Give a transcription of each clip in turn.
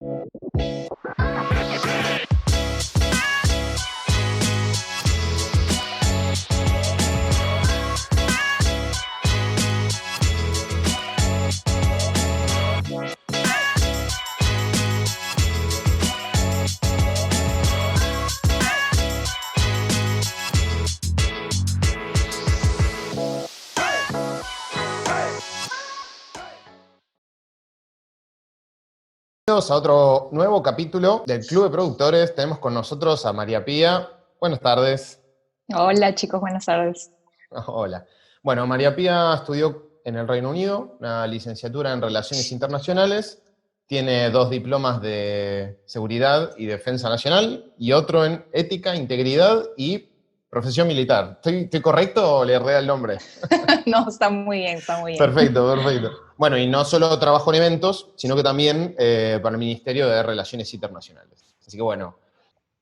Bienvenidos a otro nuevo capítulo del Club de Productores. Tenemos con nosotros a María Pía. Buenas tardes. Hola chicos, buenas tardes. Hola. Bueno, María Pía estudió en el Reino Unido, una licenciatura en Relaciones Internacionales, tiene 2 diplomas de Seguridad y Defensa Nacional y otro en Ética, Integridad y Profesión Militar. ¿Estoy correcto o le erré el nombre? No, está muy bien, está muy bien. Perfecto, perfecto. Bueno, y no solo trabajo en eventos, sino que también para el Ministerio de Relaciones Internacionales. Así que bueno,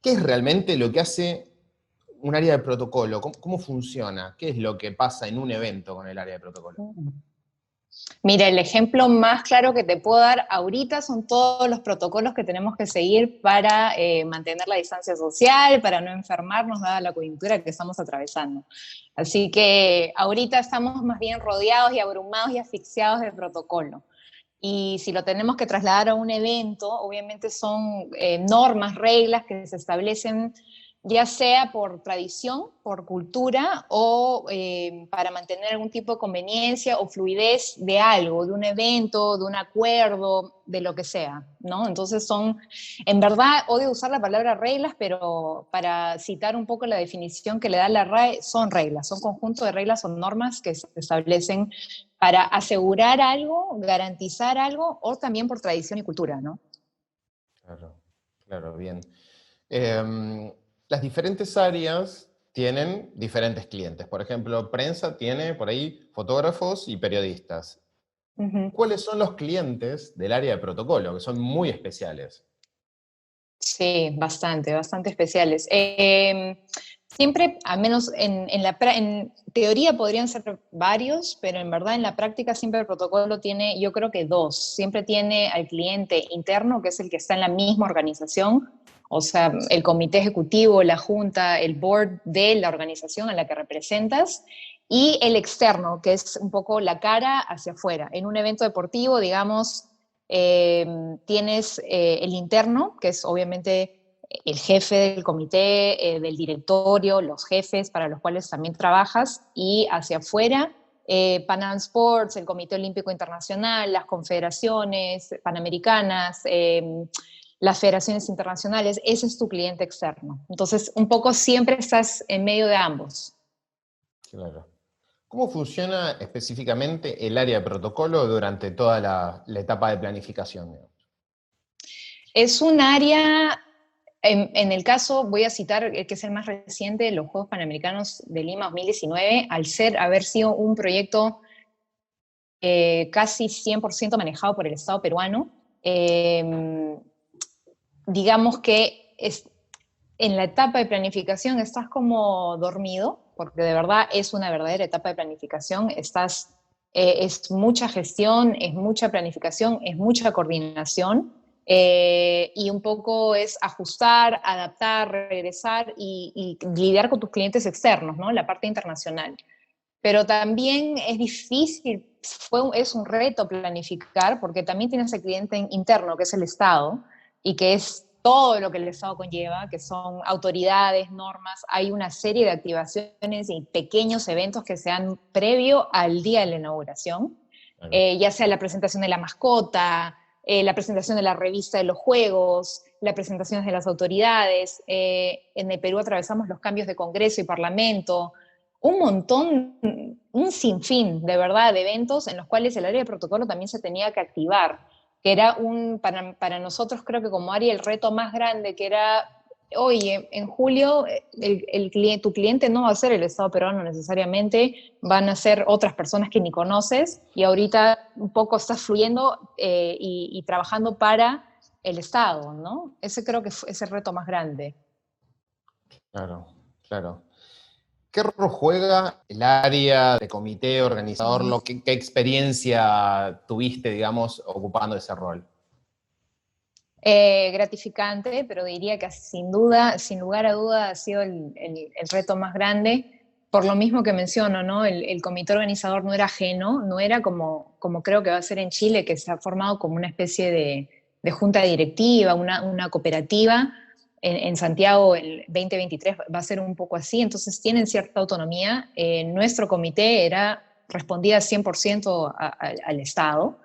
¿qué es realmente lo que hace un área de protocolo? ¿Cómo funciona? ¿Qué es lo que pasa en un evento con el área de protocolo? Mira, el ejemplo más claro que te puedo dar ahorita son todos los protocolos que tenemos que seguir para mantener la distancia social, para no enfermarnos dada la coyuntura que estamos atravesando. Así que ahorita estamos más bien rodeados y abrumados y asfixiados de protocolo. Y si lo tenemos que trasladar a un evento, obviamente son normas, reglas que se establecen ya sea por tradición, por cultura o para mantener algún tipo de conveniencia o fluidez de algo, de un evento, de un acuerdo, de lo que sea, ¿no? Entonces son, en verdad, odio usar la palabra reglas, pero para citar un poco la definición que le da la RAE, son reglas, son conjuntos de reglas o normas que se establecen para asegurar algo, garantizar algo, o también por tradición y cultura, ¿no? Claro, claro, bien. Las diferentes áreas tienen diferentes clientes. Por ejemplo, prensa tiene por ahí fotógrafos y periodistas. Uh-huh. ¿Cuáles son los clientes del área de protocolo, que son muy especiales? Sí, bastante, bastante especiales. Siempre, al menos en teoría podrían ser varios, pero en verdad en la práctica siempre el protocolo tiene, yo creo que 2. Siempre tiene al cliente interno, que es el que está en la misma organización, o sea, el comité ejecutivo, la junta, el board de la organización a la que representas, y el externo, que es un poco la cara hacia afuera. En un evento deportivo, digamos, tienes el interno, que es obviamente el jefe del comité, del directorio, los jefes para los cuales también trabajas, y hacia afuera, Pan Am Sports, el Comité Olímpico Internacional, las confederaciones panamericanas, las federaciones internacionales, ese es tu cliente externo. Entonces, un poco siempre estás en medio de ambos. Claro. ¿Cómo funciona específicamente el área de protocolo durante toda la etapa de planificación, digamos? Es un área, en el caso, voy a citar el que es el más reciente, los Juegos Panamericanos de Lima 2019, al haber sido un proyecto casi 100% manejado por el Estado peruano, digamos que en la etapa de planificación estás como dormido, porque de verdad es una verdadera etapa de planificación, es mucha gestión, es mucha planificación, es mucha coordinación, y un poco es ajustar, adaptar, regresar y lidiar con tus clientes externos, ¿no? La parte internacional. Pero también es difícil, es un reto planificar, porque también tienes el cliente interno, que es el Estado, y que es todo lo que el Estado conlleva, que son autoridades, normas, hay una serie de activaciones y pequeños eventos que se dan previo al día de la inauguración, ya sea la presentación de la mascota, la presentación de la revista de los juegos, las presentaciones de las autoridades, en el Perú atravesamos los cambios de Congreso y Parlamento, un montón, un sinfín de verdad de eventos en los cuales el área de protocolo también se tenía que activar, que era para nosotros creo que como área el reto más grande, que era, oye, en julio tu cliente no va a ser el Estado peruano necesariamente, van a ser otras personas que ni conoces, y ahorita un poco estás fluyendo y trabajando para el Estado, ¿no? Ese creo que es el reto más grande. Claro, claro. ¿Qué rol juega el área de comité organizador? ¿Qué experiencia tuviste, digamos, ocupando ese rol? Gratificante, pero diría que sin duda, sin lugar a duda, ha sido el reto más grande. Por lo mismo que menciono, ¿no? El comité organizador no era ajeno, no era como creo que va a ser en Chile, que se ha formado como una especie de junta directiva, una cooperativa. En Santiago el 2023 va a ser un poco así, entonces tienen cierta autonomía. Nuestro comité respondía 100% al Estado,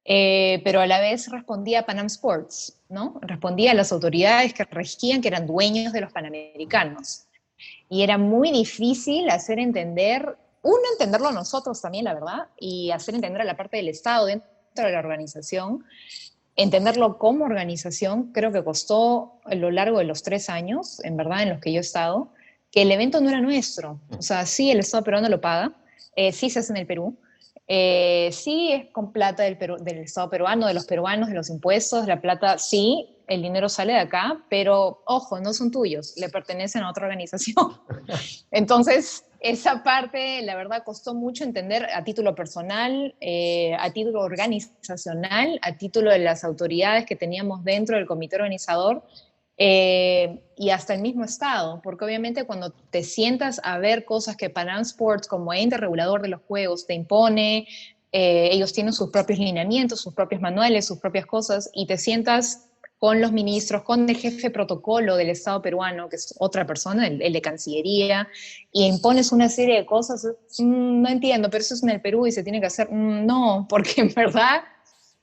pero a la vez respondía a Pan Am Sports, ¿no? Respondía a las autoridades que regían, que eran dueños de los Panamericanos. Y era muy difícil hacer entender, entenderlo nosotros también, la verdad, y hacer entender a la parte del Estado dentro de la organización, entenderlo como organización, creo que costó a lo largo de los 3 años, en verdad, en los que yo he estado, que el evento no era nuestro. O sea, sí, el Estado peruano lo paga, sí se hace en el Perú, sí es con plata del Estado peruano, de los peruanos, de los impuestos, la plata, sí, el dinero sale de acá, pero ojo, no son tuyos, le pertenecen a otra organización. Entonces, esa parte, la verdad, costó mucho entender a título personal, a título organizacional, a título de las autoridades que teníamos dentro del comité organizador, y hasta el mismo Estado, porque obviamente cuando te sientas a ver cosas que Pan Am Sports como ente regulador de los juegos te impone, ellos tienen sus propios lineamientos, sus propios manuales, sus propias cosas, y te sientas con los ministros, con el jefe de protocolo del Estado peruano, que es otra persona, el de Cancillería, y impones una serie de cosas, no entiendo, pero eso es en el Perú y se tiene que hacer, no, porque en verdad,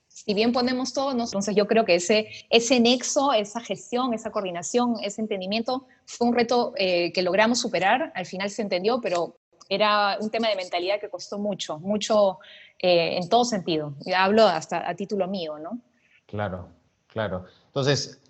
si bien ponemos todo, ¿no? Entonces yo creo que ese nexo, esa gestión, esa coordinación, ese entendimiento, fue un reto que logramos superar, al final se entendió, pero era un tema de mentalidad que costó mucho, mucho en todo sentido. Ya hablo hasta a título mío, ¿no? Claro, claro. Entonces,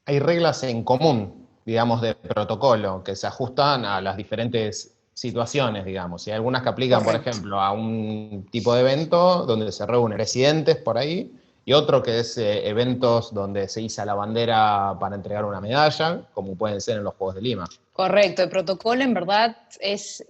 hay reglas en común, digamos, de protocolo que se ajustan a las diferentes situaciones, digamos. Y hay algunas que aplican, por Correcto. ejemplo, a un tipo de evento donde se reúnen presidentes por ahí, y otro que es eventos donde se iza la bandera para entregar una medalla, como pueden ser en los Juegos de Lima. Correcto, el protocolo en verdad es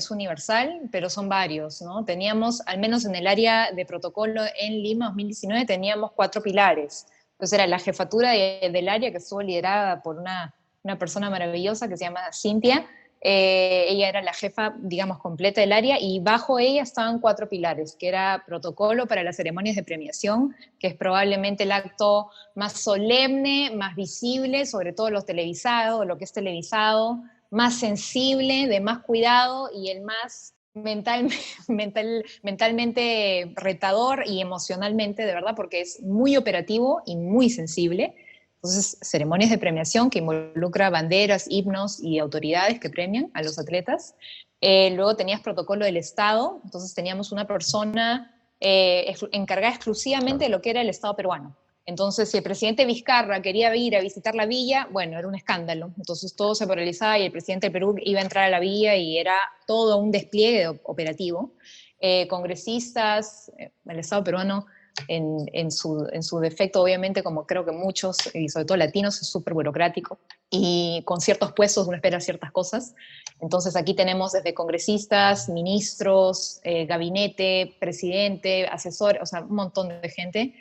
universal, pero son varios, ¿no? Teníamos, al menos en el área de protocolo en Lima 2019, teníamos 4 pilares. Entonces era la jefatura del área que estuvo liderada por una persona maravillosa que se llama Cintia. Ella era la jefa, digamos, completa del área y bajo ella estaban 4 pilares, que era protocolo para las ceremonias de premiación, que es probablemente el acto más solemne, más visible, sobre todo lo televisado, lo que es televisado, más sensible, de más cuidado y el más mentalmente retador y emocionalmente, de verdad, porque es muy operativo y muy sensible. Entonces, ceremonias de premiación que involucra banderas, himnos y autoridades que premian a los atletas. Luego tenías protocolo del Estado, entonces teníamos una persona encargada exclusivamente de lo que era el Estado peruano. Entonces, si el presidente Vizcarra quería ir a visitar la villa, bueno, era un escándalo. Entonces todo se paralizaba y el presidente del Perú iba a entrar a la villa y era todo un despliegue operativo. Congresistas, el Estado peruano en su defecto, obviamente, como creo que muchos, y sobre todo latinos, es súper burocrático y con ciertos puestos uno espera ciertas cosas. Entonces aquí tenemos desde congresistas, ministros, gabinete, presidente, asesor, o sea, un montón de gente.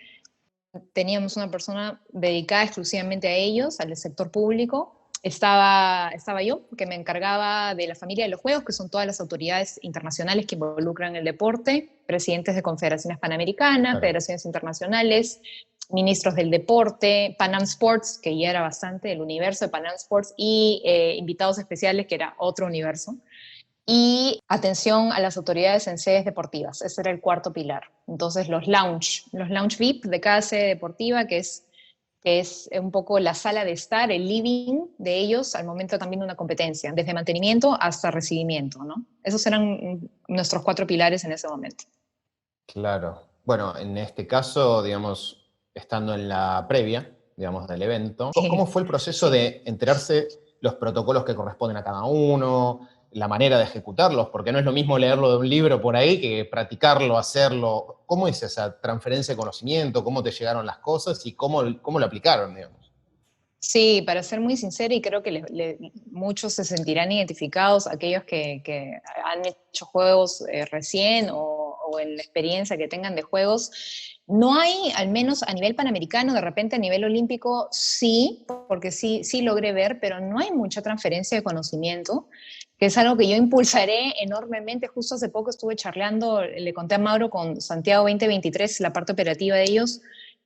Teníamos una persona dedicada exclusivamente a ellos, al sector público. Estaba yo, que me encargaba de la familia de los juegos, que son todas las autoridades internacionales que involucran el deporte, presidentes de confederaciones panamericanas, Claro. federaciones internacionales, ministros del deporte, Pan Am Sports, que ya era bastante, el universo de Pan Am Sports, y invitados especiales, que era otro universo, y atención a las autoridades en sedes deportivas. Ese era el cuarto pilar. Entonces, los lounge VIP de cada sede deportiva, que es un poco la sala de estar, el living de ellos al momento también de una competencia, desde mantenimiento hasta recibimiento, ¿no? Esos eran nuestros 4 pilares en ese momento. Claro. Bueno, en este caso, digamos, estando en la previa, digamos, del evento, ¿cómo fue el proceso Sí. de enterarse los protocolos que corresponden a cada uno, la manera de ejecutarlos? Porque no es lo mismo leerlo de un libro por ahí que practicarlo, hacerlo. ¿Cómo es esa transferencia de conocimiento? ¿Cómo te llegaron las cosas y cómo lo aplicaron, digamos? Sí, para ser muy sincera, y creo que muchos se sentirán identificados, aquellos que han hecho juegos recién o o en la experiencia que tengan de juegos. No hay, al menos a nivel panamericano, de repente a nivel olímpico sí, porque sí logré ver, pero no hay mucha transferencia de conocimiento, que es algo que yo impulsaré enormemente. Justo hace poco estuve charlando, le conté a Mauro con Santiago 2023, la parte operativa de ellos,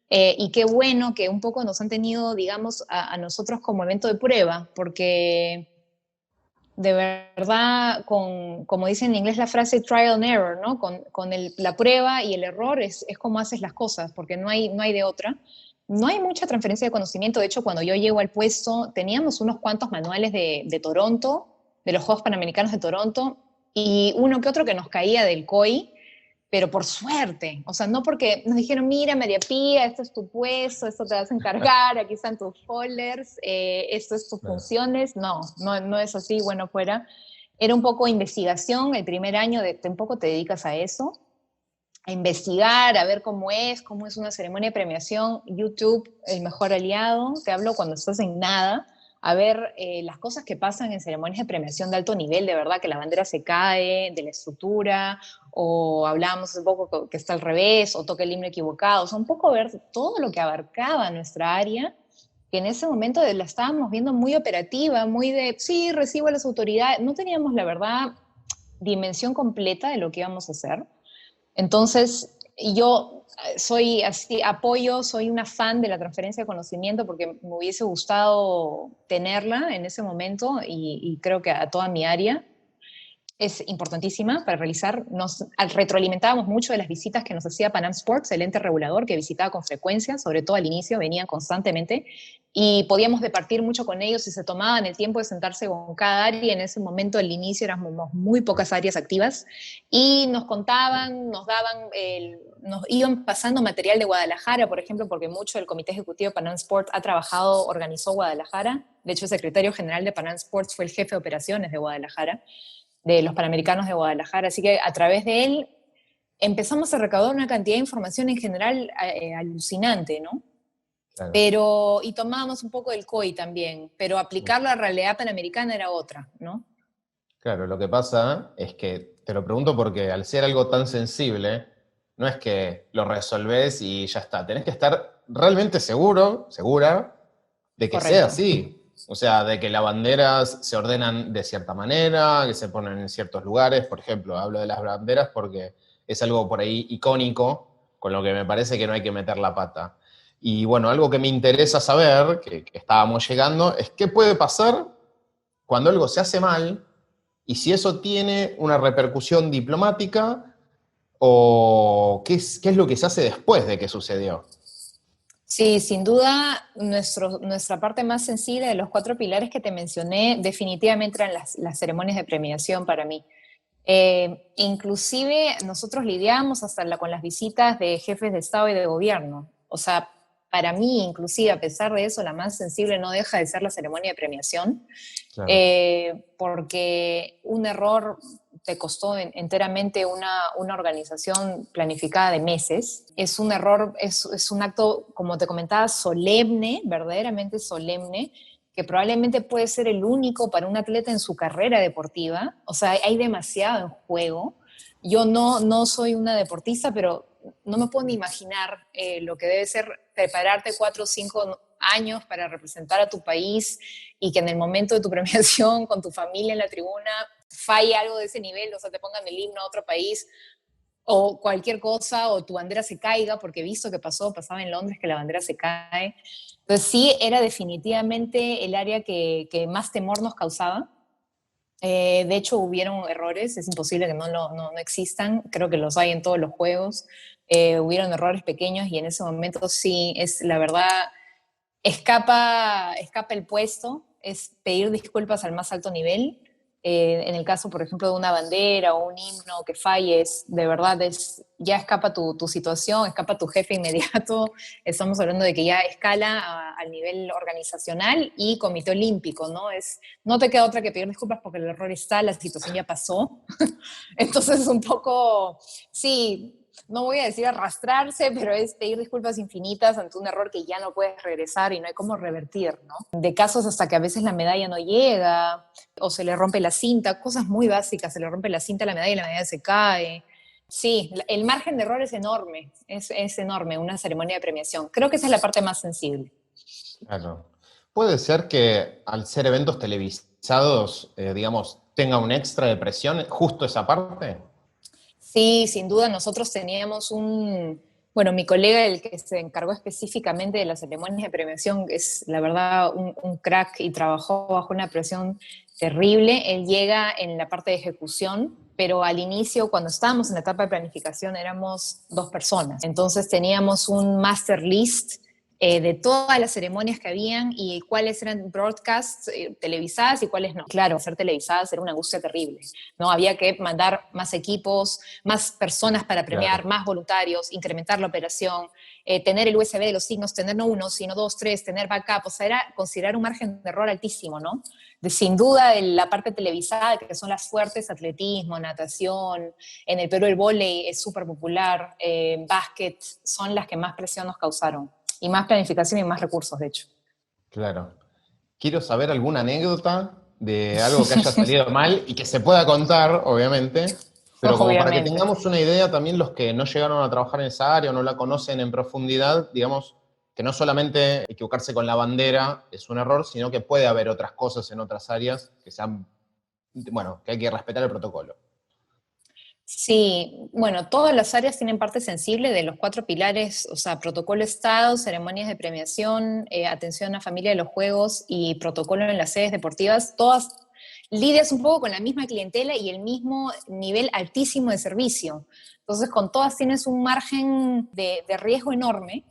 y qué bueno que un poco nos han tenido, digamos, a nosotros como evento de prueba, porque de verdad, como dicen en inglés la frase trial and error, ¿no? La prueba y el error es como haces las cosas, porque no hay de otra. No hay mucha transferencia de conocimiento. De hecho, cuando yo llego al puesto, teníamos unos cuantos manuales de Toronto, de los Juegos Panamericanos de Toronto, y uno que otro que nos caía del COI, pero por suerte, o sea, no porque nos dijeron, mira, María Pía, esto es tu puesto, esto te vas a encargar, aquí están tus folders, esto es tus funciones. No es así, bueno, fuera. Era un poco investigación, el primer año un poco te dedicas a eso, a investigar, a ver cómo es una ceremonia de premiación. YouTube, el mejor aliado, te hablo cuando estás en nada, a ver las cosas que pasan en ceremonias de premiación de alto nivel, de verdad, que la bandera se cae, de la estructura, o hablábamos un poco que está al revés, o toca el himno equivocado, o sea, un poco ver todo lo que abarcaba nuestra área, que en ese momento la estábamos viendo muy operativa, muy de, sí, recibo a las autoridades, no teníamos, la verdad, dimensión completa de lo que íbamos a hacer. Entonces, yo soy así, soy una fan de la transferencia de conocimiento porque me hubiese gustado tenerla en ese momento y creo que a toda mi área es importantísima para realizar. Nos retroalimentábamos mucho de las visitas que nos hacía Panam Sports, el ente regulador que visitaba con frecuencia, sobre todo al inicio, venían constantemente, y podíamos departir mucho con ellos y se tomaban el tiempo de sentarse con cada área. En ese momento, al inicio, éramos muy pocas áreas activas, y nos contaban, nos iban pasando material de Guadalajara, por ejemplo, porque mucho del Comité Ejecutivo de Panam Sports organizó Guadalajara. De hecho, el secretario general de Panam Sports fue el jefe de operaciones de Guadalajara, de los Panamericanos de Guadalajara. Así que a través de él empezamos a recaudar una cantidad de información en general alucinante, ¿no? Claro. Y tomábamos un poco del COI también, pero aplicarlo a la realidad panamericana era otra, ¿no? Claro, lo que pasa es que, te lo pregunto porque al ser algo tan sensible, no es que lo resolvés y ya está. Tenés que estar realmente segura, de que Correcto. sea así. O sea, de que las banderas se ordenan de cierta manera, que se ponen en ciertos lugares. Por ejemplo, hablo de las banderas porque es algo por ahí icónico, con lo que me parece que no hay que meter la pata. Y bueno, algo que me interesa saber, que estábamos llegando, es qué puede pasar cuando algo se hace mal y si eso tiene una repercusión diplomática o qué es lo que se hace después de que sucedió. Sí, sin duda, nuestra parte más sensible de los 4 pilares que te mencioné definitivamente eran las ceremonias de premiación para mí. Inclusive nosotros lidiábamos hasta con las visitas de jefes de Estado y de gobierno. O sea, para mí, inclusive, a pesar de eso, la más sensible no deja de ser la ceremonia de premiación, claro. Porque un error te costó enteramente una organización planificada de meses. Es un error, es un acto, como te comentaba, solemne, verdaderamente solemne, que probablemente puede ser el único para un atleta en su carrera deportiva. O sea, hay demasiado en juego. Yo no soy una deportista, pero no me puedo ni imaginar lo que debe ser prepararte 4 o 5 años para representar a tu país y que en el momento de tu premiación con tu familia en la tribuna falle algo de ese nivel, o sea, te pongan el himno a otro país o cualquier cosa, o tu bandera se caiga, porque he visto que pasaba en Londres que la bandera se cae. Entonces sí, era definitivamente el área que más temor nos causaba. De hecho, hubieron errores, es imposible que no existan, creo que los hay en todos los juegos. Hubieron errores pequeños y en ese momento sí, es la verdad, escapa el puesto, es pedir disculpas al más alto nivel. En el caso, por ejemplo, de una bandera o un himno que falles, de verdad ya escapa tu situación, escapa tu jefe inmediato. Estamos hablando de que ya escala al nivel organizacional y comité olímpico, ¿no? No te queda otra que pedir disculpas porque el error está, la situación ya pasó. Entonces, un poco, sí, no voy a decir arrastrarse, pero es pedir disculpas infinitas ante un error que ya no puedes regresar y no hay cómo revertir, ¿no? De casos hasta que a veces la medalla no llega o se le rompe la cinta, cosas muy básicas, se le rompe la cinta a la medalla y la medalla se cae. Sí, el margen de error es enorme, es enorme, una ceremonia de premiación. Creo que esa es la parte más sensible. Claro. Puede ser que al ser eventos televisados, digamos, tenga un extra de presión justo esa parte. Sí, sin duda nosotros teníamos bueno, mi colega, el que se encargó específicamente de las ceremonias de premiación, es la verdad un crack y trabajó bajo una presión terrible. Él llega en la parte de ejecución, pero al inicio, cuando estábamos en la etapa de planificación, éramos 2 personas. Entonces teníamos un master list de todas las ceremonias que habían y cuáles eran broadcasts televisadas y cuáles no. Claro, ser televisadas era una angustia terrible, ¿no? Había que mandar más equipos, más personas para premiar, Claro. más voluntarios, incrementar la operación, tener el USB de los signos, tener no uno, sino dos, tres, tener backup, o sea, era considerar un margen de error altísimo, ¿no? Sin duda, la parte televisada, que son las fuertes, atletismo, natación, en el Perú el vóley es súper popular, básquet, son las que más presión nos causaron, y más planificación y más recursos, de hecho. Claro. Quiero saber alguna anécdota de algo que haya salido mal y que se pueda contar, obviamente, pero como para que Obviamente. tengamos una idea también los que no llegaron a trabajar en esa área o no la conocen en profundidad, digamos, que no solamente equivocarse con la bandera es un error, sino que puede haber otras cosas en otras áreas que sean, bueno, que hay que respetar el protocolo. Sí, bueno, todas las áreas tienen parte sensible de los 4 pilares, o sea, protocolo Estado, ceremonias de premiación, atención a familia de los juegos y protocolo en las sedes deportivas. Todas lidias un poco con la misma clientela y el mismo nivel altísimo de servicio. Entonces, con todas tienes un margen de riesgo enorme.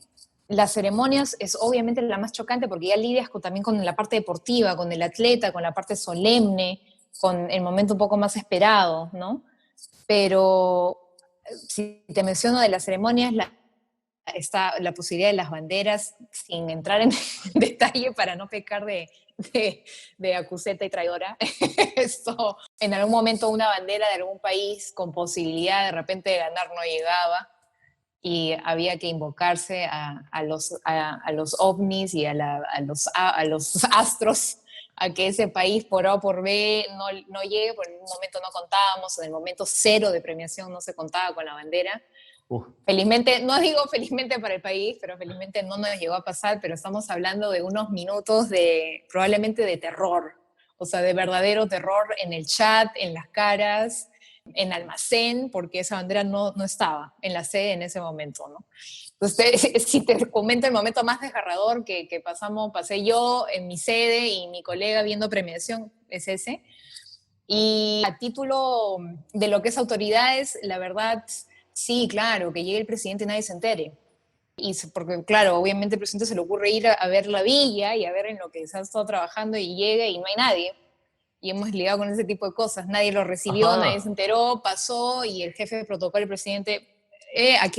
Las ceremonias es obviamente la más chocante porque ya lidias también con la parte deportiva, con el atleta, con la parte solemne, con el momento un poco más esperado, ¿no? Pero si te menciono de las ceremonias, está la posibilidad de las banderas, sin entrar en detalle para no pecar de acuseta y traidora. Esto, en algún momento una bandera de algún país con posibilidad de repente de ganar no llegaba y había que invocarse a los ovnis y a los astros a que ese país por A o por B no llegue, porque en un momento no contábamos, en el momento cero de premiación no se contaba con la bandera. Uf, Felizmente, no digo felizmente para el país, pero felizmente no nos llegó a pasar, pero estamos hablando de unos minutos probablemente de terror, o sea, de verdadero terror en el chat, en las caras, en almacén, porque esa bandera no estaba en la sede en ese momento, ¿no? Entonces, si te comento el momento más desgarrador que pasé yo en mi sede y mi colega viendo premiación, es ese. Y a título de lo que es autoridades, la verdad, sí, claro, que llegue el presidente y nadie se entere. Porque, claro, obviamente al presidente se le ocurre ir a ver la villa y a ver en lo que se ha estado trabajando y llega y no hay nadie. Y hemos lidiado con ese tipo de cosas. Nadie lo recibió, nadie se ajá, enteró, pasó y el jefe de protocolo, el presidente,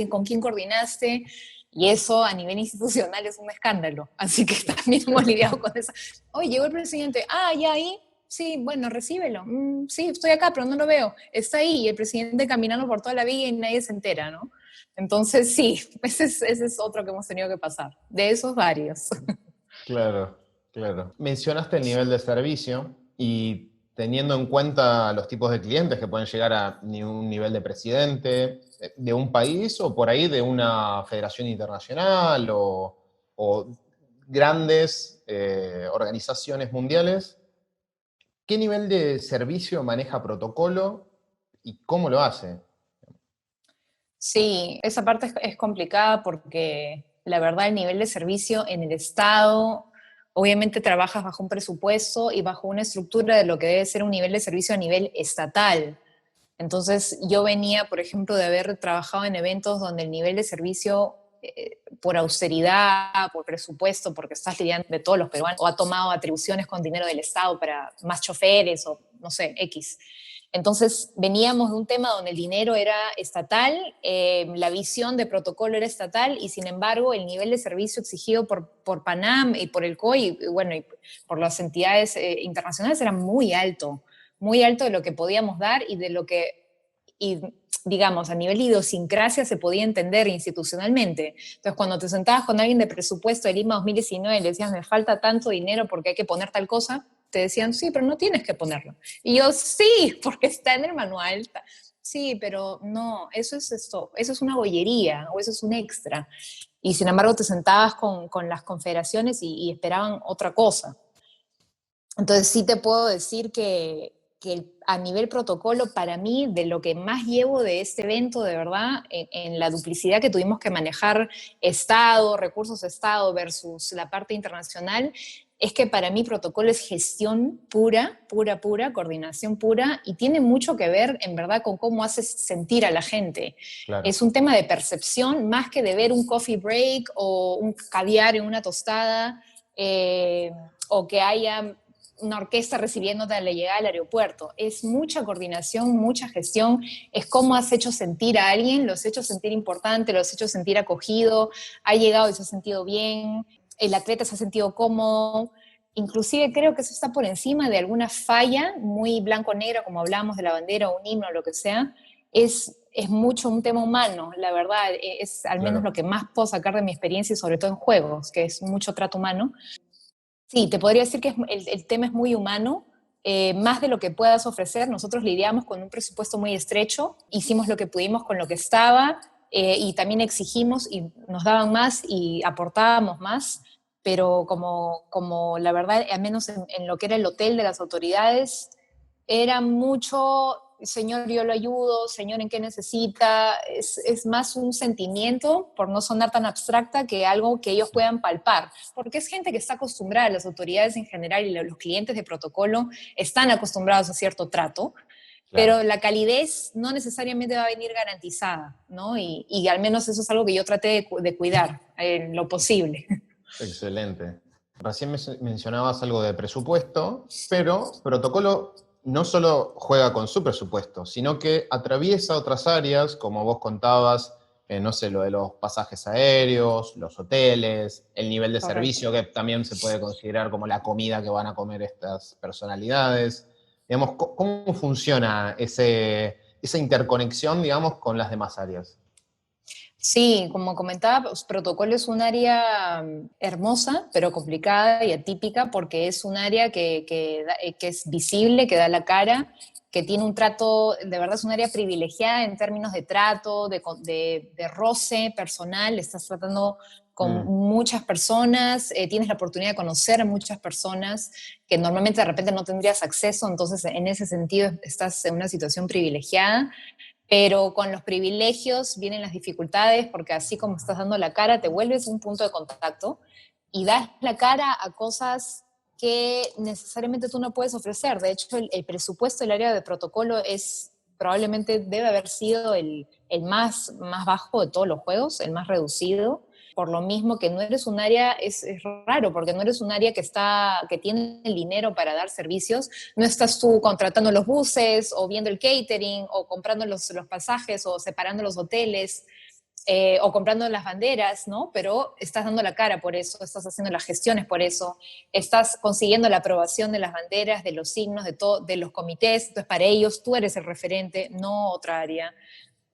¿con quién coordinaste? Y eso a nivel institucional es un escándalo. Así que también hemos lidiado con eso. Oye, llegó el presidente, ya ahí, sí, bueno, recíbelo. Sí, estoy acá, pero no lo veo. Está ahí y el presidente caminando por toda la villa y nadie se entera, ¿no? Entonces, sí, ese es otro que hemos tenido que pasar. De esos varios. claro, claro. Mencionaste el nivel de servicio y teniendo en cuenta los tipos de clientes que pueden llegar a un nivel de presidente de un país o por ahí de una federación internacional o grandes organizaciones mundiales, ¿qué nivel de servicio maneja protocolo y cómo lo hace? Sí, esa parte es complicada porque la verdad el nivel de servicio en el Estado, obviamente trabajas bajo un presupuesto y bajo una estructura de lo que debe ser un nivel de servicio a nivel estatal. Entonces yo venía, por ejemplo, de haber trabajado en eventos donde el nivel de servicio por austeridad, por presupuesto, porque estás lidiando de todos los peruanos, o ha tomado atribuciones con dinero del Estado para más choferes o no sé, X. Entonces veníamos de un tema donde el dinero era estatal, la visión de protocolo era estatal y sin embargo el nivel de servicio exigido por PANAM y por el COI y, bueno, y por las entidades internacionales era muy alto de lo que podíamos dar y de lo que, y, digamos, a nivel de idiosincrasia se podía entender institucionalmente. Entonces, cuando te sentabas con alguien de presupuesto de Lima 2019 y le decías, me falta tanto dinero porque hay que poner tal cosa, te decían, sí, pero no tienes que ponerlo. Y yo, sí, porque está en el manual, sí, pero no, eso es esto, eso es una bollería o eso es un extra. Y sin embargo te sentabas con las confederaciones y esperaban otra cosa. Entonces sí te puedo decir que a nivel protocolo, para mí, de lo que más llevo de este evento, de verdad, en la duplicidad que tuvimos que manejar Estado, recursos de Estado versus la parte internacional, es que para mí protocolo es gestión pura, pura, pura, coordinación pura, y tiene mucho que ver, en verdad, con cómo haces sentir a la gente. Claro, Es un tema de percepción, más que de ver un coffee break o un caviar en una tostada, o que haya una orquesta recibiéndote a la llegada al aeropuerto. Es mucha coordinación, mucha gestión, es cómo has hecho sentir a alguien, lo has hecho sentir importante, lo has hecho sentir acogido, ha llegado y se ha sentido bien, el atleta se ha sentido cómodo. Inclusive creo que eso está por encima de alguna falla muy blanco-negra, como hablamos de la bandera o un himno o lo que sea. Es mucho un tema humano, la verdad, es al menos claro. lo que más puedo sacar de mi experiencia, y sobre todo en juegos, que es mucho trato humano. Sí, te podría decir que el tema es muy humano, más de lo que puedas ofrecer. Nosotros lidiamos con un presupuesto muy estrecho, hicimos lo que pudimos con lo que estaba, y también exigimos y nos daban más y aportábamos más, pero como la verdad, al menos en lo que era el hotel de las autoridades, era mucho, señor, yo lo ayudo, señor, ¿en qué necesita? Es más un sentimiento, por no sonar tan abstracta, que algo que ellos puedan palpar, porque es gente que está acostumbrada, las autoridades en general y los clientes de protocolo están acostumbrados a cierto trato, Claro. pero la calidez no necesariamente va a venir garantizada, ¿no? Y al menos eso es algo que yo traté de cuidar en lo posible. Excelente. Recién mencionabas algo de presupuesto, pero protocolo no solo juega con su presupuesto, sino que atraviesa otras áreas, como vos contabas, no sé, lo de los pasajes aéreos, los hoteles, el nivel de Correcto. servicio, que también se puede considerar como la comida que van a comer estas personalidades. Digamos, ¿cómo funciona esa interconexión, digamos, con las demás áreas? Sí, como comentaba, pues, protocolo es un área hermosa, pero complicada y atípica porque es un área que es visible, que da la cara, que tiene un trato, de verdad es un área privilegiada en términos de trato, de roce personal, estás tratando con Mm, muchas personas, tienes la oportunidad de conocer a muchas personas que normalmente de repente no tendrías acceso, entonces en ese sentido estás en una situación privilegiada, pero con los privilegios vienen las dificultades, porque así como estás dando la cara, te vuelves un punto de contacto y das la cara a cosas que necesariamente tú no puedes ofrecer. De hecho, el presupuesto del área de protocolo es probablemente debe haber sido el más bajo de todos los juegos, el más reducido, por lo mismo que no eres un área, es raro, porque no eres un área que tiene el dinero para dar servicios, no estás tú contratando los buses o viendo el catering o comprando los pasajes o separando los hoteles, o comprando las banderas, ¿no? Pero estás dando la cara por eso, estás haciendo las gestiones por eso, estás consiguiendo la aprobación de las banderas, de los signos, de los comités, entonces para ellos tú eres el referente, no otra área.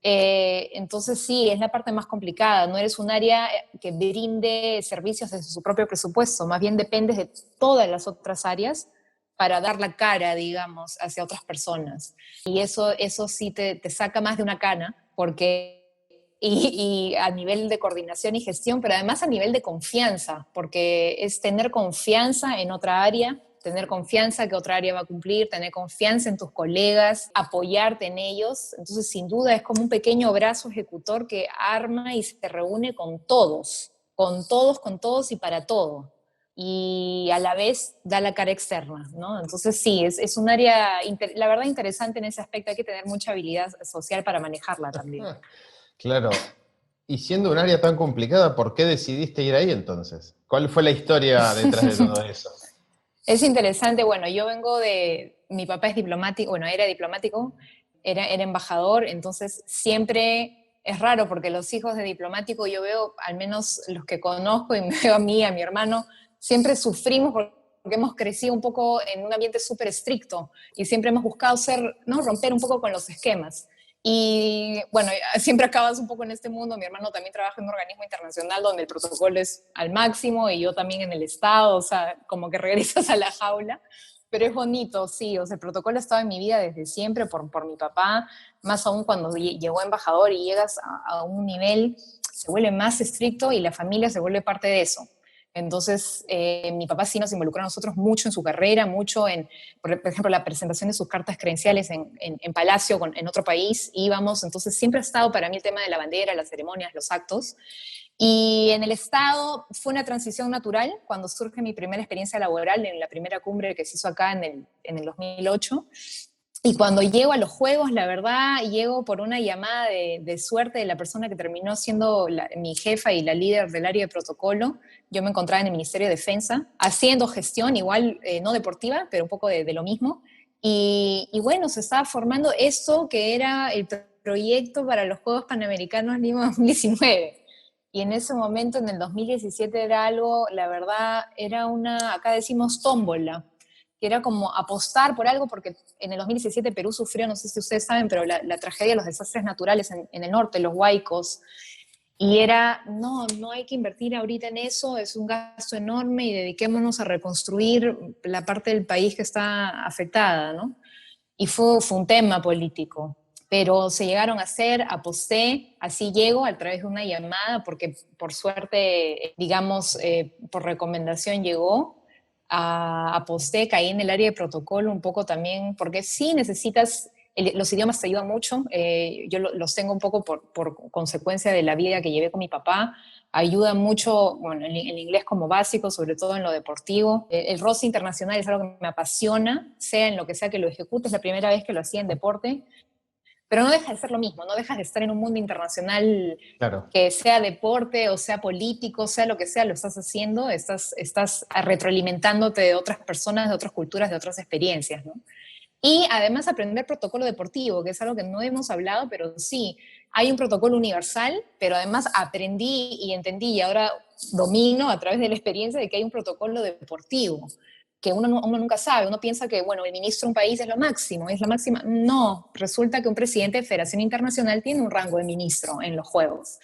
Entonces sí, es la parte más complicada. No eres un área que brinde servicios desde su propio presupuesto, más bien dependes de todas las otras áreas para dar la cara, digamos, hacia otras personas. Y eso sí te saca más de una cana, porque y a nivel de coordinación y gestión, pero además a nivel de confianza, porque es tener confianza en otra área, tener confianza que otra área va a cumplir, tener confianza en tus colegas, apoyarte en ellos. Entonces, sin duda, es como un pequeño brazo ejecutor que arma y se reúne con todos y para todo. Y a la vez da la cara externa, ¿no? Entonces, sí, es un área, la verdad, interesante en ese aspecto. Hay que tener mucha habilidad social para manejarla también. claro. Y siendo un área tan complicada, ¿por qué decidiste ir ahí entonces? ¿Cuál fue la historia detrás de todo eso? Es interesante, bueno, yo vengo mi papá es diplomático, bueno, era diplomático, era embajador, entonces siempre es raro porque los hijos de diplomático, yo veo, al menos los que conozco y me veo a mí, a mi hermano, siempre sufrimos porque hemos crecido un poco en un ambiente súper estricto y siempre hemos buscado ¿no? Romper un poco con los esquemas. Y bueno, siempre acabas un poco en este mundo. Mi hermano también trabaja en un organismo internacional donde el protocolo es al máximo y yo también en el Estado, o sea, como que regresas a la jaula. Pero es bonito, sí, o sea, el protocolo ha estado en mi vida desde siempre por mi papá, más aún cuando llegó embajador y llegas a un nivel, se vuelve más estricto y la familia se vuelve parte de eso. Entonces, mi papá sí nos involucró a nosotros mucho en su carrera, mucho en, por ejemplo, la presentación de sus cartas credenciales en Palacio, en otro país, íbamos, entonces siempre ha estado para mí el tema de la bandera, las ceremonias, los actos. Y en el Estado fue una transición natural cuando surge mi primera experiencia laboral en la primera cumbre que se hizo acá en el 2008. Y cuando llego a los Juegos, la verdad, llego por una llamada de suerte de la persona que terminó siendo mi jefa y la líder del área de protocolo. Yo me encontraba en el Ministerio de Defensa, haciendo gestión, igual no deportiva, pero un poco de lo mismo. Y bueno, se estaba formando esto que era el proyecto para los Juegos Panamericanos Lima 2019. Y en ese momento, en el 2017, era algo, la verdad, era una, acá decimos tómbola, que era como apostar por algo, porque en el 2017 Perú sufrió, no sé si ustedes saben, pero la tragedia de los desastres naturales en el norte, los huaicos, y era, no, no hay que invertir ahorita en eso, es un gasto enorme y dediquémonos a reconstruir la parte del país que está afectada, ¿no? Y fue un tema político, pero se llegaron a hacer, aposté, así llego a través de una llamada, porque por suerte, digamos, por recomendación llegó, aposté, caí en el área de protocolo un poco también, porque sí necesitas, los idiomas te ayudan mucho, yo los tengo un poco por consecuencia de la vida que llevé con mi papá, ayuda mucho, bueno, el inglés como básico, sobre todo en lo deportivo. El roce internacional es algo que me apasiona, sea en lo que sea que lo ejecute, es la primera vez que lo hacía en deporte, pero no deja de ser lo mismo, no dejas de estar en un mundo internacional Claro. que sea deporte o sea político, sea lo que sea, lo estás haciendo, estás retroalimentándote de otras personas, de otras culturas, de otras experiencias, ¿no? Y además aprender protocolo deportivo, que es algo que no hemos hablado, pero sí, hay un protocolo universal, pero además aprendí y entendí y ahora domino a través de la experiencia de que hay un protocolo deportivo, que uno nunca sabe, uno piensa que, bueno, el ministro de un país es lo máximo, es la máxima. No, resulta que un presidente de Federación Internacional tiene un rango de ministro en los Juegos.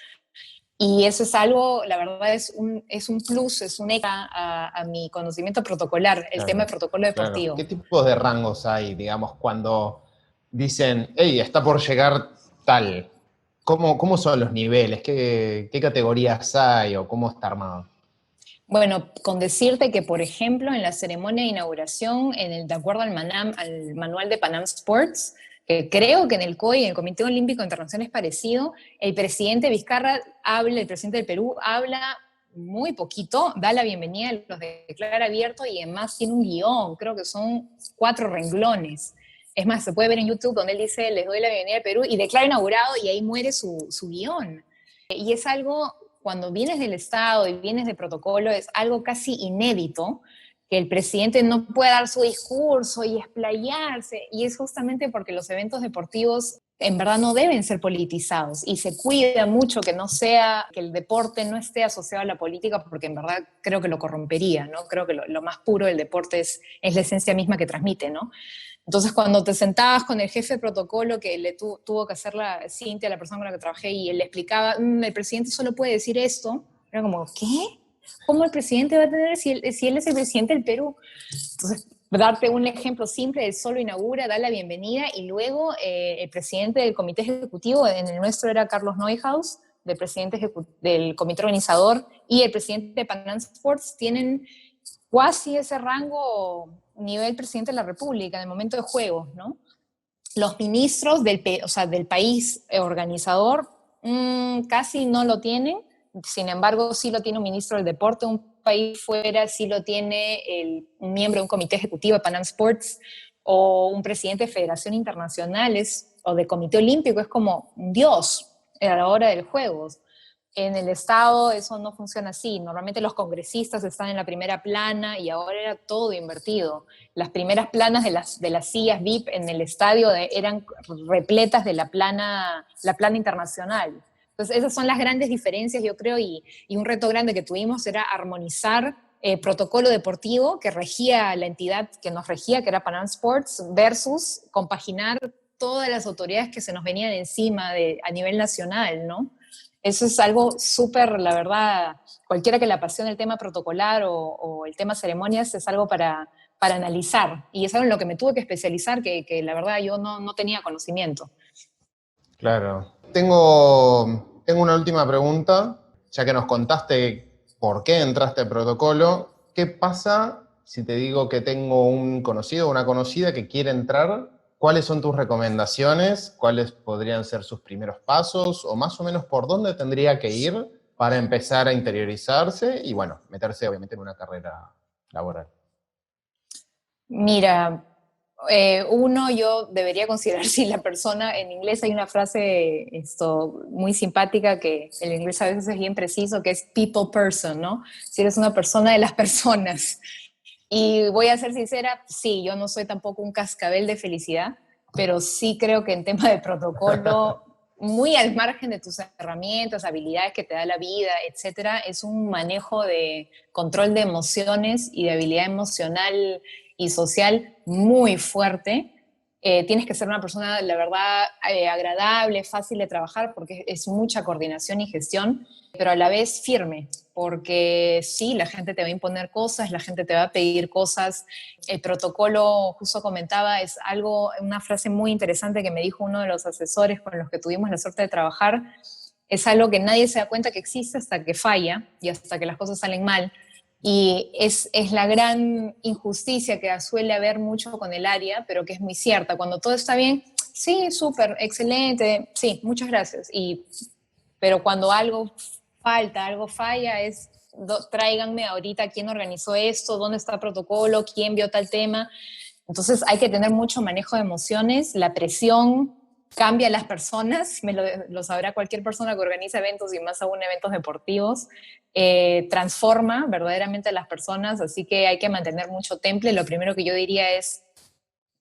Y eso es algo, la verdad, es un plus, es un extra a mi conocimiento protocolar, el tema de Claro, protocolo claro. deportivo. ¿Qué tipo de rangos hay, digamos, cuando dicen, hey, está por llegar tal? ¿Cómo son los niveles? ¿Qué categorías hay o cómo está armado? Bueno, con decirte que, por ejemplo, en la ceremonia de inauguración, de acuerdo al manual de Panam Sports, que creo que en el COI, en el Comité Olímpico Internacional es parecido, el presidente Vizcarra habla, el presidente del Perú habla muy poquito, da la bienvenida, los declara abierto y además tiene un guión, creo que son 4 renglones. Es más, se puede ver en YouTube donde él dice, les doy la bienvenida al Perú y declara inaugurado y ahí muere su guión. Y es algo, cuando vienes del Estado y vienes de protocolo, es algo casi inédito que el presidente no pueda dar su discurso y explayarse, y es justamente porque los eventos deportivos en verdad no deben ser politizados y se cuida mucho que no sea, que el deporte no esté asociado a la política, porque en verdad creo que lo corrompería, ¿no? Creo que lo más puro del deporte es la esencia misma que transmite, ¿no? Entonces, cuando te sentabas con el jefe de protocolo que tuvo que hacer la Cintia, la persona con la que trabajé, y él le explicaba, el presidente solo puede decir esto, era como, ¿qué? ¿Cómo el presidente va a tener si él es el presidente del Perú? Entonces, darte un ejemplo simple, él solo inaugura, da la bienvenida, y luego el presidente del comité ejecutivo, en el nuestro era Carlos Neuhaus, del presidente del comité organizador, y el presidente de Panam Sports, tienen casi ese rango nivel presidente de la República en el momento de juegos, ¿no? Los ministros o sea, del país organizador casi no lo tienen, sin embargo sí lo tiene un ministro del deporte, un país fuera sí lo tiene un miembro de un comité ejecutivo de Panam Sports o un presidente de federación internacionales o de comité olímpico, es como un dios a la hora de los juegos. En el Estado eso no funciona así. Normalmente los congresistas están en la primera plana y ahora era todo invertido. Las primeras planas de las sillas VIP en el estadio eran repletas de la plana internacional. Entonces esas son las grandes diferencias, yo creo, y un reto grande que tuvimos era armonizar protocolo deportivo que regía la entidad que nos regía, que era Panam Sports, versus compaginar todas las autoridades que se nos venían encima a nivel nacional, ¿no? Eso es algo súper, la verdad, cualquiera que le apasione el tema protocolar o el tema ceremonias es algo para analizar. Y es algo en lo que me tuve que especializar, que la verdad yo no tenía conocimiento. Claro. Tengo una última pregunta, ya que nos contaste por qué entraste al protocolo. ¿Qué pasa si te digo que tengo un conocido o una conocida que quiere entrar? ¿Cuáles son tus recomendaciones? ¿Cuáles podrían ser sus primeros pasos? O más o menos por dónde tendría que ir para empezar a interiorizarse y, bueno, meterse obviamente en una carrera laboral. Mira, uno, yo debería considerar si la persona, en inglés hay una frase muy simpática que el inglés a veces es bien preciso, que es people person, ¿no? Si eres una persona de las personas. Y voy a ser sincera, sí, yo no soy tampoco un cascabel de felicidad, pero sí creo que en tema de protocolo, muy al margen de tus herramientas, habilidades que te da la vida, etcétera, es un manejo de control de emociones y de habilidad emocional y social muy fuerte. Tienes que ser una persona, la verdad, agradable, fácil de trabajar, porque es mucha coordinación y gestión, pero a la vez firme, porque sí, la gente te va a imponer cosas, la gente te va a pedir cosas. El protocolo, justo comentaba, es algo, una frase muy interesante que me dijo uno de los asesores con los que tuvimos la suerte de trabajar, es algo que nadie se da cuenta que existe hasta que falla y hasta que las cosas salen mal. Y es la gran injusticia que suele haber mucho con el área, pero que es muy cierta. Cuando todo está bien, sí, súper, excelente, sí, muchas gracias. Pero cuando algo falta, algo falla, tráiganme ahorita quién organizó esto, dónde está el protocolo, quién vio tal tema. Entonces hay que tener mucho manejo de emociones, la presión cambia a las personas, lo sabrá cualquier persona que organiza eventos y más aún eventos deportivos, transforma verdaderamente a las personas, así que hay que mantener mucho temple. Lo primero que yo diría es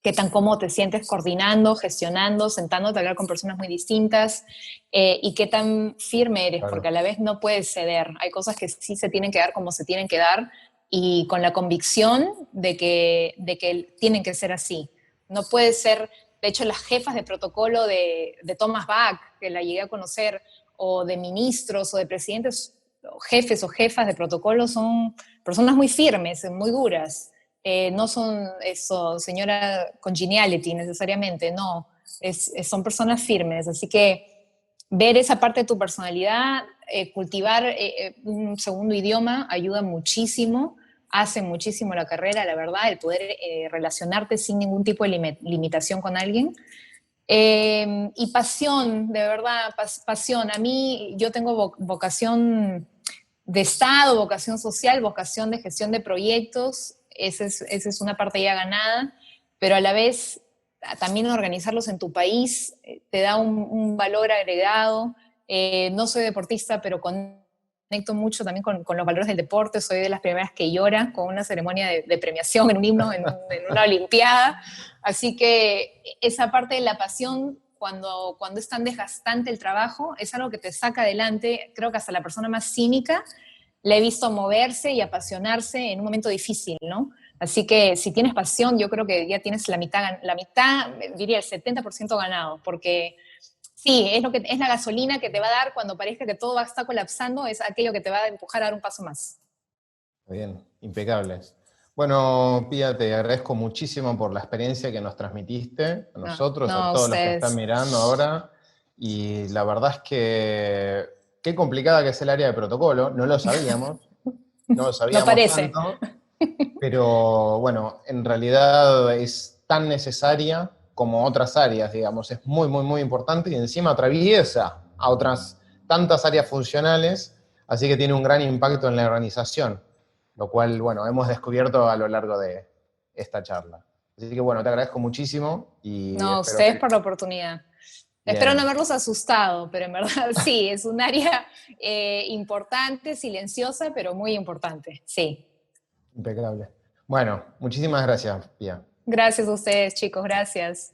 qué tan cómodo te sientes coordinando, gestionando, sentándote a hablar con personas muy distintas, y qué tan firme eres, Claro. porque a la vez no puedes ceder. Hay cosas que sí se tienen que dar como se tienen que dar y con la convicción de que tienen que ser así. No puede ser, de hecho, las jefas de protocolo de Thomas Bach, que la llegué a conocer, o de ministros o de presidentes, o jefes o jefas de protocolo, son personas muy firmes, muy duras. No son eso, señora congeniality necesariamente, no, son personas firmes, así que ver esa parte de tu personalidad, cultivar un segundo idioma ayuda muchísimo, hace muchísimo la carrera, la verdad, el poder relacionarte sin ningún tipo de limitación con alguien. Y pasión, de verdad, pasión. A mí, yo tengo vocación de Estado, vocación social, vocación de gestión de proyectos, esa es una parte ya ganada, pero a la vez también organizarlos en tu país te da un valor agregado. No soy deportista, pero conecto mucho también con los valores del deporte, soy de las primeras que llora con una ceremonia de premiación en un himno, en una olimpiada, así que esa parte de la pasión cuando es tan desgastante el trabajo, es algo que te saca adelante. Creo que hasta la persona más cínica la he visto moverse y apasionarse en un momento difícil, ¿no? Así que si tienes pasión, yo creo que ya tienes la mitad, diría el 70% ganado, porque sí, es la gasolina que te va a dar cuando parezca que todo va a estar colapsando, es aquello que te va a empujar a dar un paso más. Bien, impecables. Bueno, Pía, te agradezco muchísimo por la experiencia que nos transmitiste a No, nosotros, a no, todos los que están ustedes. mirando ahora. Y la verdad es que qué complicada que es el área de protocolo, no lo sabíamos, no lo No sabíamos parece. tanto, pero bueno, en realidad es tan necesaria como otras áreas, digamos, es muy, muy, muy importante y encima atraviesa a otras tantas áreas funcionales, así que tiene un gran impacto en la organización, lo cual, bueno, hemos descubierto a lo largo de esta charla. Así que, bueno, te agradezco muchísimo y No, espero ustedes que... por la oportunidad. Espero no Bien, haberlos asustado, pero en verdad sí, es un área importante, silenciosa, pero muy importante. Sí. impecable. Bueno, muchísimas gracias, Pía. Gracias a ustedes, chicos, gracias.